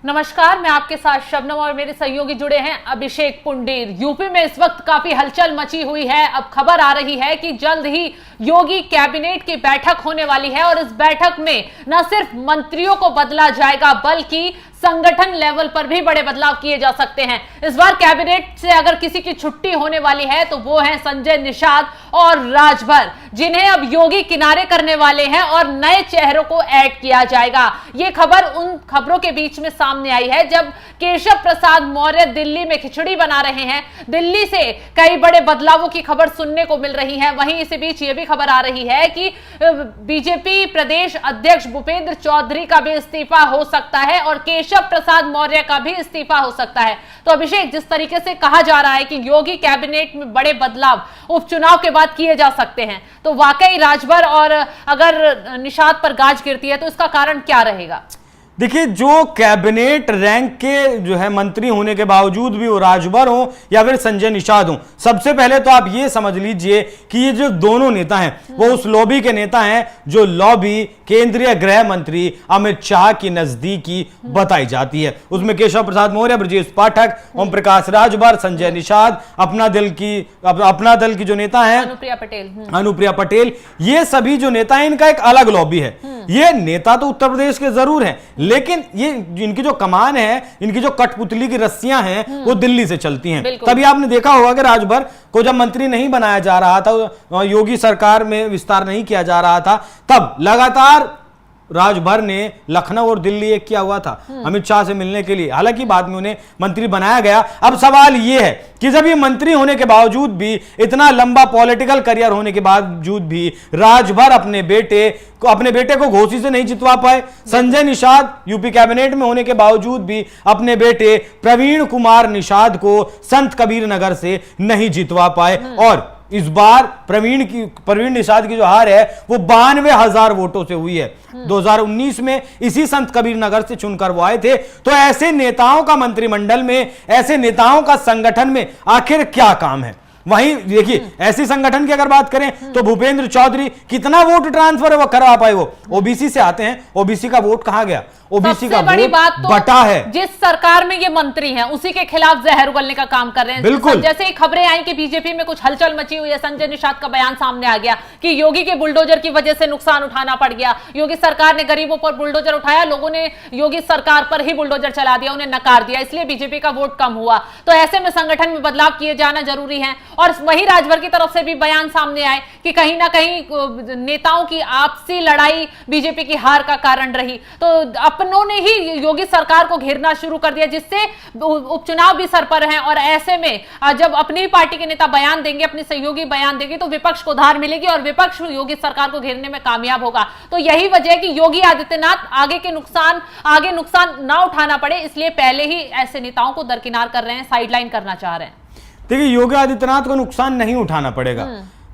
नमस्कार, मैं आपके साथ शबनम और मेरे सहयोगी जुड़े हैं अभिषेक पुंडीर। यूपी में इस वक्त काफी हलचल मची हुई है। अब खबर आ रही है कि जल्द ही योगी कैबिनेट की बैठक होने वाली है और इस बैठक में न सिर्फ मंत्रियों को बदला जाएगा बल्कि संगठन लेवल पर भी बड़े बदलाव किए जा सकते हैं। इस बार कैबिनेट से अगर किसी की छुट्टी होने वाली है तो वो है संजय निषाद और राजभर, जिन्हें अब योगी किनारे करने वाले हैं और नए चेहरों को ऐड किया जाएगा। ये खबर उन खबरों के बीच में सामने आई है जब केशव प्रसाद मौर्य दिल्ली में खिचड़ी बना रहे हैं। दिल्ली से कई बड़े बदलावों की खबर सुनने को मिल रही है। वहीं इसी बीच ये भी खबर आ रही है कि बीजेपी प्रदेश अध्यक्ष भूपेंद्र चौधरी का भी इस्तीफा हो सकता है और केशव प्रसाद मौर्य का भी इस्तीफा हो सकता है। तो अभिषेक, जिस तरीके से कहा जा रहा है कि योगी कैबिनेट में बड़े बदलाव उपचुनाव के बाद किए जा सकते हैं, तो वाकई राजभर और अगर निषाद पर गाज गिरती है तो इसका कारण क्या रहेगा? देखिए, जो कैबिनेट रैंक के जो है मंत्री होने के बावजूद भी वो राजभर हो या फिर संजय निषाद हो, सबसे पहले तो आप ये समझ लीजिए कि ये जो दोनों नेता हैं वो उस लॉबी के नेता हैं जो लॉबी केंद्रीय गृह मंत्री अमित शाह की नजदीकी बताई जाती है। उसमें केशव प्रसाद मौर्य, ब्रजेश पाठक, ओम प्रकाश राजभर, संजय निषाद, अपना दल की जो नेता है अनुप्रिया पटेल, ये सभी जो नेता हैं इनका एक अलग लॉबी है। ये नेता तो उत्तर प्रदेश के जरूर हैं, लेकिन ये इनकी जो कमान है, इनकी जो कठपुतली की रस्सियां हैं वो दिल्ली से चलती हैं। तभी आपने देखा होगा कि राजभर को जब मंत्री नहीं बनाया जा रहा था, योगी सरकार में विस्तार नहीं किया जा रहा था, तब लगातार राजभर ने लखनऊ और दिल्ली एक किया हुआ था अमित शाह से मिलने के लिए। हालांकि बाद में उन्हें मंत्री बनाया गया। अब सवाल यह है कि जब ये मंत्री होने के बावजूद भी, इतना लंबा पॉलिटिकल करियर होने के बावजूद भी राजभर अपने बेटे को घोसी से नहीं जितवा पाए, संजय निषाद यूपी कैबिनेट में होने के बावजूद भी अपने बेटे प्रवीण कुमार निषाद को संत कबीर नगर से नहीं जितवा पाए, और इस बार प्रवीण निषाद की जो हार है वो 92,000 वोटों से हुई है। 2019 में इसी संत कबीर नगर से चुनकर वो आए थे। तो ऐसे नेताओं का मंत्रिमंडल में, ऐसे नेताओं का संगठन में आखिर क्या काम है? वहीं देखिए, ऐसी संगठन की अगर बात करें तो भूपेंद्र चौधरी कितना वोट ट्रांसफर है वो करवा पाए? वो ओबीसी से आते हैं, ओबीसी का वोट कहां गया? ओबीसी का बड़ी बात तो बटा है। जिस सरकार में ये मंत्री हैं उसी के खिलाफ जहर उगलने का काम कर रहे हैं। बिल्कुल। जैसे ही खबरें आई कि बीजेपी में कुछ हलचल मची हुई है, संजय निषाद का बयान सामने आ गया कि योगी के बुलडोजर की वजह से नुकसान उठाना पड़ गया। योगी सरकार ने गरीबों पर बुलडोजर उठाया, लोगों ने योगी सरकार पर ही बुलडोजर चला दिया, उन्हें नकार दिया, इसलिए बीजेपी का वोट कम हुआ। तो ऐसे में संगठन में बदलाव किए जाना जरूरी है। और वही राजभर की तरफ से भी बयान सामने आए कि कहीं ना कहीं नेताओं की आपसी लड़ाई बीजेपी की हार का कारण रही। तो अपनों ने ही योगी सरकार को घेरना शुरू कर दिया, जिससे उपचुनाव भी सर पर हैं। और ऐसे में जब अपनी ही पार्टी के नेता बयान देंगे, अपने सहयोगी बयान देंगे, तो विपक्ष को धार मिलेगी और विपक्ष योगी सरकार को घेरने में कामयाब होगा। तो यही वजह है कि योगी आदित्यनाथ आगे नुकसान ना उठाना पड़े, इसलिए पहले ही ऐसे नेताओं को दरकिनार कर रहे हैं, साइडलाइन करना चाह रहे हैं। देखिए, योगी आदित्यनाथ को नुकसान नहीं उठाना पड़ेगा।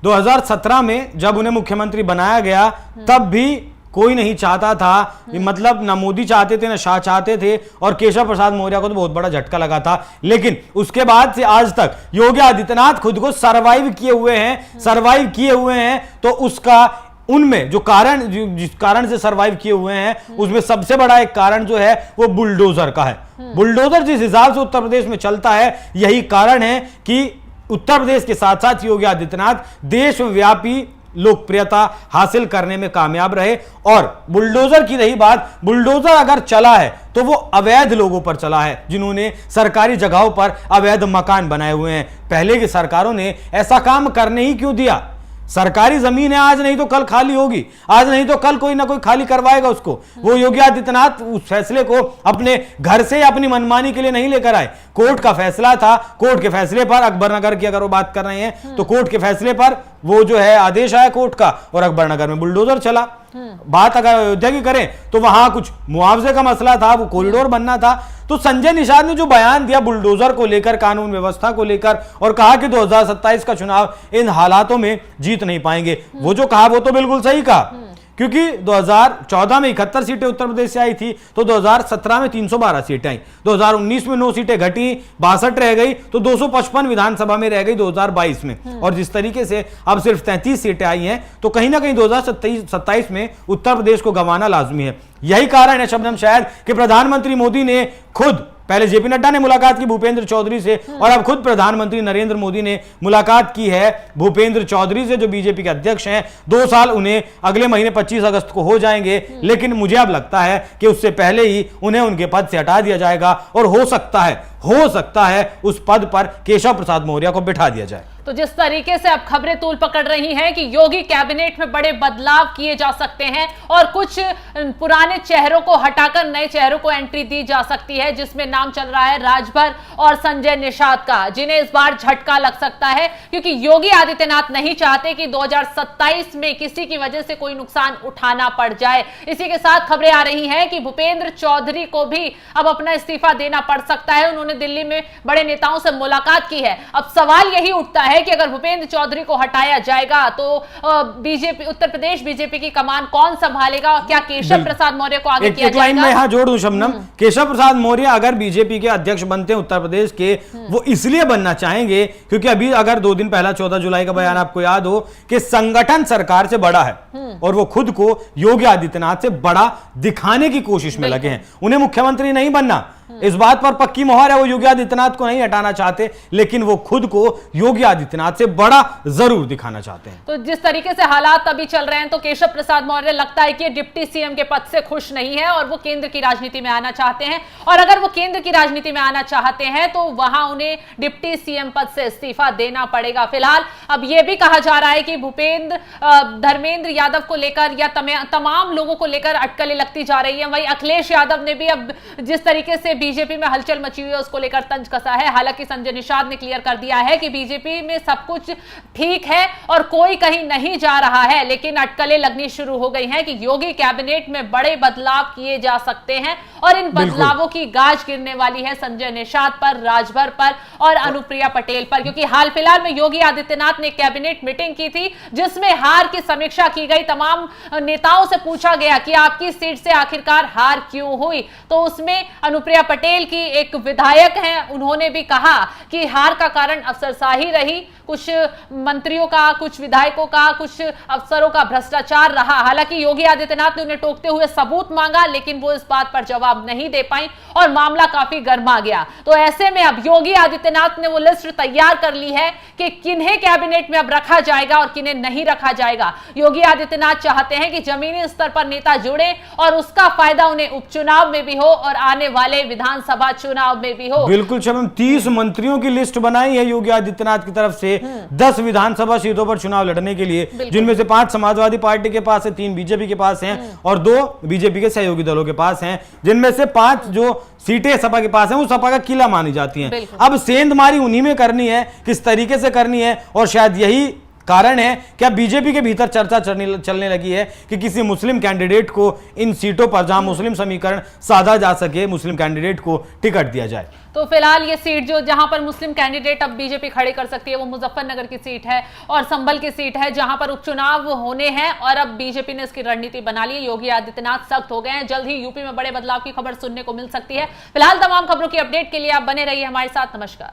2017 में जब उन्हें मुख्यमंत्री बनाया गया तब भी कोई नहीं चाहता था, मतलब ना मोदी चाहते थे ना शाह चाहते थे, और केशव प्रसाद मौर्य को तो बहुत बड़ा झटका लगा था। लेकिन उसके बाद से आज तक योगी आदित्यनाथ खुद को सर्वाइव किए हुए हैं। तो उसका उनमें जो कारण, जिस कारण से सर्वाइव किए हुए हैं, उसमें सबसे बड़ा एक कारण जो है वो बुलडोजर का है। बुलडोजर जिस हिसाब से उत्तर प्रदेश में चलता है, यही कारण है कि उत्तर प्रदेश के साथ साथ योगी आदित्यनाथ देशव्यापी लोकप्रियता हासिल करने में कामयाब रहे। और बुलडोजर की रही बात, बुलडोजर अगर चला है तो वो अवैध लोगों पर चला है, जिन्होंने सरकारी जगहों पर अवैध मकान बनाए हुए हैं। पहले की सरकारों ने ऐसा काम करने ही क्यों दिया? सरकारी जमीन है, आज नहीं तो कल खाली होगी, आज नहीं तो कल कोई ना कोई खाली करवाएगा उसको। वो योगी आदित्यनाथ उस फैसले को अपने घर से अपनी मनमानी के लिए नहीं लेकर आए। कोर्ट का फैसला था, कोर्ट के फैसले पर, अकबरनगर की अगर वो बात कर रहे हैं तो कोर्ट के फैसले पर वो जो है आदेश आया कोर्ट का, और अकबरनगर में बुलडोजर चला। बात अगर अयोध्या की करें तो वहां कुछ मुआवजे का मसला था, वो कॉरिडोर बनना था। तो संजय निषाद ने जो बयान दिया बुलडोजर को लेकर, कानून व्यवस्था को लेकर, और कहा कि 2027 का चुनाव इन हालातों में जीत नहीं पाएंगे, वो जो कहा वो तो बिल्कुल सही कहा। क्योंकि 2014 में 71 सीटें उत्तर प्रदेश से आई थी, तो 2017 में 312 सीटें आई, 2019 में 9 सीटें घटी, 62 रह गई, तो 255 विधानसभा में रह गई 2022 में। और जिस तरीके से अब सिर्फ 33 सीटें आई हैं, तो कहीं ना कहीं 2027 में उत्तर प्रदेश को गंवाना लाजमी है। यही कारण है शबनम शायद कि प्रधानमंत्री मोदी ने खुद, पहले जेपी नड्डा ने मुलाकात की भूपेंद्र चौधरी से, और अब खुद प्रधानमंत्री नरेंद्र मोदी ने मुलाकात की है भूपेंद्र चौधरी से, जो बीजेपी के अध्यक्ष हैं। 2 साल उन्हें अगले महीने 25 अगस्त को हो जाएंगे, लेकिन मुझे अब लगता है कि उससे पहले ही उन्हें उनके पद से हटा दिया जाएगा, और हो सकता है उस पद पर केशव प्रसाद मौर्य को बिठा दिया जाए। तो जिस तरीके से अब खबरें तूल पकड़ रही हैं कि योगी कैबिनेट में बड़े बदलाव किए जा सकते हैं और कुछ पुराने चेहरों को हटाकर नए चेहरों को एंट्री दी जा सकती है, जिसमें नाम चल रहा है राजभर और संजय निषाद का, जिन्हें इस बार झटका लग सकता है, क्योंकि योगी आदित्यनाथ नहीं चाहते कि 2027 में किसी की वजह से कोई नुकसान उठाना पड़ जाए। इसी के साथ खबरें आ रही हैं कि भूपेंद्र चौधरी को भी अब अपना इस्तीफा देना पड़ सकता है। उन्होंने दिल्ली में बड़े नेताओं से मुलाकात की है। अब सवाल यही उठता है कि अगर भूपेंद्र चौधरी को हटाया जाएगा तो बीजेपी, उत्तर प्रदेश बीजेपी की कमान कौन संभालेगा? क्या केशव प्रसाद मौर्य को आगे किया जाएगा? मैं यहां जोड़ दूं शबनम, केशव प्रसाद मौर्य अगर बीजेपी के अध्यक्ष बनते हैं उत्तर प्रदेश के, वो इसलिए बनना चाहेंगे क्योंकि अभी अगर 2 दिन पहला 14 जुलाई का बयान आपको याद हो कि संगठन सरकार से बड़ा है, और वो खुद को योगी आदित्यनाथ से बड़ा दिखाने की कोशिश में लगे हैं। उन्हें मुख्यमंत्री नहीं बनना, इस बात पर पक्की मोहर है, वो योगी आदित्यनाथ को नहीं हटाना चाहते, लेकिन वो खुद को योगी आदित्यनाथ से बड़ा जरूर दिखाना चाहते हैं। तो जिस तरीके से हालात अभी चल रहे हैं, तो केशव प्रसाद मौर्य लगता है कि डिप्टी सीएम के पद से खुश नहीं है और वो केंद्र की राजनीति में आना चाहते हैं, और अगर वो केंद्र की राजनीति में आना चाहते हैं तो वहां उन्हें डिप्टी सीएम पद से इस्तीफा देना पड़ेगा। फिलहाल अब यह भी कहा जा रहा है कि धर्मेंद्र यादव को लेकर या तमाम लोगों को लेकर अटकलें लगती जा रही है। वहीं अखिलेश यादव ने भी अब जिस तरीके से बीजेपी में हलचल मची हुई है उसको लेकर तंज कसा है। हालांकि संजय निषाद ने क्लियर कर दिया है कि बीजेपी में सब कुछ ठीक है और कोई कहीं नहीं जा रहा है, लेकिन अटकलें लगनी शुरू हो गई हैं कि योगी कैबिनेट में बड़े बदलाव किए जा सकते हैं, और इन बदलावों की गाज गिरने वाली है संजय निषाद पर, राजभर पर और अनुप्रिया पटेल पर, क्योंकि हाल फिलहाल में योगी आदित्यनाथ ने कैबिनेट मीटिंग की थी जिसमें हार की समीक्षा की गई। तमाम नेताओं से पूछा गया कि आपकी सीट से आखिरकार हार क्यों हुई, तो उसमें अनुप्रिया पटेल की एक विधायक हैं, उन्होंने भी कहा कि हार का कारण अफसरशाही रही, कुछ मंत्रियों का, कुछ विधायकों का, कुछ अफसरों का भ्रष्टाचार रहा। हालांकि योगी आदित्यनाथ ने उन्हें टोकते हुए सबूत मांगा, लेकिन वो इस बात पर जवाब नहीं दे पाई और मामला काफी गर्मा गया। तो ऐसे में अब योगी आदित्यनाथ ने वो लिस्ट तैयार कर ली है कि किन्हें कैबिनेट में अब रखा जाएगा और किन्हें नहीं रखा जाएगा। योगी आदित्यनाथ चाहते हैं कि जमीनी स्तर पर नेता जुड़े और उसका फायदा उन्हें उपचुनाव में भी हो और आने वाले विधानसभा चुनाव में भी हो। बिल्कुल शबनम, 30 मंत्रियों की लिस्ट बनाई है योगी आदित्यनाथ की तरफ से 10 विधानसभा सीटों पर चुनाव लड़ने के लिए, जिनमें से 5 समाजवादी पार्टी के पास है, 3 बीजेपी के पास हैं और 2 बीजेपी के सहयोगी दलों के पास हैं, जिनमें से 5 जो सीटें सपा के पास हैं वो सपा का किला मानी जाती हैं। अब सेंधमारी उन्हीं में करनी है, किस तरीके से करनी है, और शायद यही कारण है कि अब बीजेपी के भीतर चर्चा चलने लगी है कि किसी मुस्लिम कैंडिडेट को इन सीटों पर जहां मुस्लिम समीकरण साधा जा सके, मुस्लिम कैंडिडेट को टिकट दिया जाए। तो फिलहाल ये सीट जो जहां पर मुस्लिम कैंडिडेट अब बीजेपी खड़े कर सकती है वो मुजफ्फरनगर की सीट है और संभल की सीट है, जहां पर उपचुनाव होने हैं और अब बीजेपी ने इसकी रणनीति बना ली है। योगी आदित्यनाथ सख्त हो गए हैं, जल्द ही यूपी में बड़े बदलाव की खबर सुनने को मिल सकती है। फिलहाल तमाम खबरों की अपडेट के लिए आप बने रहिए हमारे साथ। नमस्कार।